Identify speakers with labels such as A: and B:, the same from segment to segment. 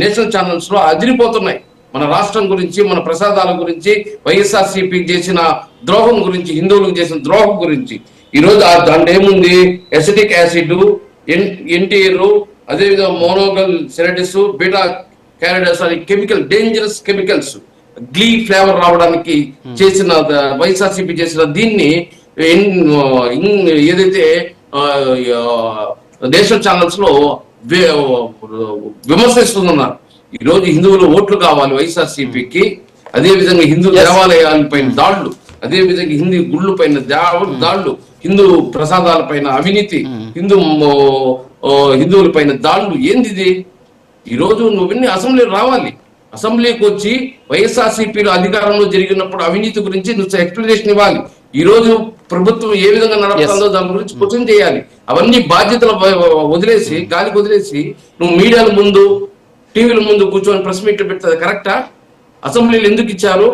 A: National channels లో అదిరిపోతున్నాయి. మన రాష్ట్రం గురించి, మన ప్రసాదాల గురించి, వైఎస్ఆర్సీపీ చేసిన ద్రోహం గురించి, హిందువులకు చేసిన ద్రోహం గురించి. ఈరోజు దాంట్లో ఏముంది? ఎసిటిక్ యాసిడ్, ఎన్టీఆర్, అదేవిధంగా మోనోగల్ సెరటిస్, బీటా క్యారడస్ అని chemical, dangerous chemicals, glee flavour రావడానికి చేసిన వైఎస్ఆర్సీపీ చేసిన దీన్ని ఏదైతే నేషనల్ ఛానల్స్ లో విమర్శిస్తున్నారు. ఈ రోజు హిందువులు ఓట్లు కావాలి వైఎస్ఆర్సీపీకి, అదే విధంగా హిందూ దేవాలయాలపైన దాడులు, అదే విధంగా హిందూ గుళ్ళు పైన దాడులు, హిందూ ప్రసాదాల పైన అవినీతి, హిందువుల పైన దాడులు. ఏంది ఈ రోజు? నువ్వు అసెంబ్లీలో రావాలి, అసెంబ్లీకి వచ్చి వైఎస్ఆర్సీపీలో అధికారంలో జరిగినప్పుడు అవినీతి గురించి నువ్వు ఎక్స్ప్లెనేషన్ ఇవ్వాలి. ఈ రోజు ప్రభుత్వం ఏ విధంగా నడుపుతుందో దాని గురించి క్వశ్చన్ చేయాలి. అవన్నీ బాధ్యతలు వదిలేసి, గాలికి వదిలేసి నువ్వు మీడియాల ముందు, టీవీల ముందు కూర్చొని ప్రెస్ మీట్లు పెడుతుంది కరెక్టా? అసెంబ్లీలు ఎందుకు ఇచ్చారు?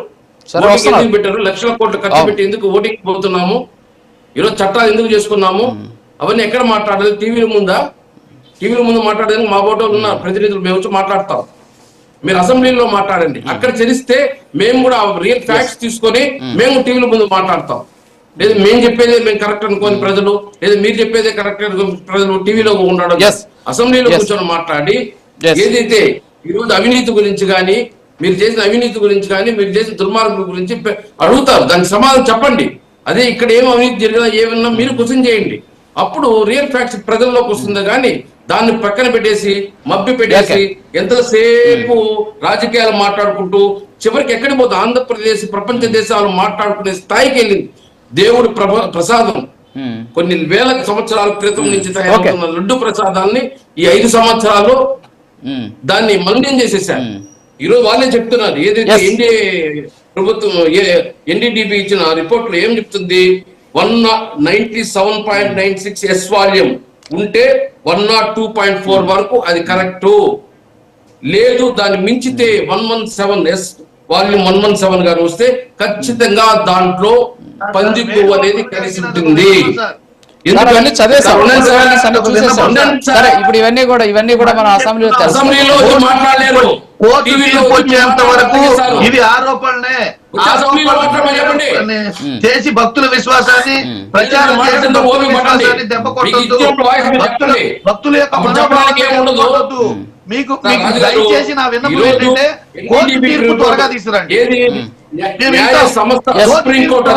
A: ఎందుకు పెట్టారు? లక్షల కోట్లు ఖర్చు పెట్టి ఎందుకు ఓటింగ్ పోతున్నాము? ఈరోజు చట్టాలు ఎందుకు చేసుకున్నాము? అవన్నీ ఎక్కడ మాట్లాడాలి? టీవీల ముందా? టీవీల ముందు మాట్లాడేందుకు మా ఓటర్లు ఉన్న ప్రతినిధులు మేము వచ్చి మాట్లాడతాం. మీరు అసెంబ్లీలో మాట్లాడండి. అక్కడ చరిస్తే మేము కూడా రియల్ ఫ్యాక్ట్స్ తీసుకొని మేము టీవీల ముందు మాట్లాడతాం. లేదు మేము చెప్పేదే మేము కరెక్ట్ అనుకోని ప్రజలు, లేదా మీరు చెప్పేదే కరెక్ట్ ప్రజలు టీవీలో ఉండడం. అసెంబ్లీలో కూర్చొని మాట్లాడి ఏదైతే ఈరోజు అవినీతి గురించి కానీ, మీరు చేసిన అవినీతి గురించి కానీ, మీరు చేసిన దుర్మార్గుల గురించి అడుగుతారు, దానికి సమాధానం చెప్పండి. అదే ఇక్కడ ఏం అవినీతి జరిగినా ఏమన్నా మీరు క్వశ్చన్ చేయండి. అప్పుడు రియల్ ఫ్యాక్ట్స్ ప్రజల్లోకి వస్తుంది. కానీ దాన్ని పక్కన పెట్టేసి, మభ్య పెట్టేసి, ఎంతసేపు రాజకీయాలు మాట్లాడుకుంటూ చివరికి ఎక్కడికి పోతే ఆంధ్రప్రదేశ్ ప్రపంచ దేశాలు మాట్లాడుకునే స్థాయికి వెళ్ళింది. దేవుడి ప్రసాదం కొన్ని వేల సంవత్సరాల క్రితం నుంచి తయారవుతున్న లడ్డు ప్రసాదాన్ని ఈ 5 సంవత్సరాలు దాన్ని మలినం చేసేసారు. ఈరోజు వాళ్ళే చెప్తున్నారు. ఏదైతే ఎన్డీఏ ప్రభుత్వం ఎన్డీడీబీ ఇచ్చిన రిపోర్ట్ లో ఏం చెప్తుంది? 197.96 ఎస్ వాల్యూమ్ ఉంటే 102.4 వరకు అది కరెక్ట్. లేదు దాన్ని మించితే 117 ఎస్ వాల్యూమ్ 117 గారు వస్తే ఖచ్చితంగా దాంట్లో పంది పువ్వు అనేది కలిసి ఉంటుంది.
B: ఇప్పుడు ఇవన్నీ కూడా మన
A: అసెంబ్లీలో మాట్లాడలేరు.
C: ఇవి ఆరోపణలే చేసి భక్తుల విశ్వాసాన్ని ప్రచారం దెబ్బ కొట్టద్దు. భక్తుల యొక్క మనోభావాలు మీకు దయచేసి నా విన్నపం ఏంటంటే కోర్టు తీర్పు త్వరగా తీసుకురండి.
A: Supreme court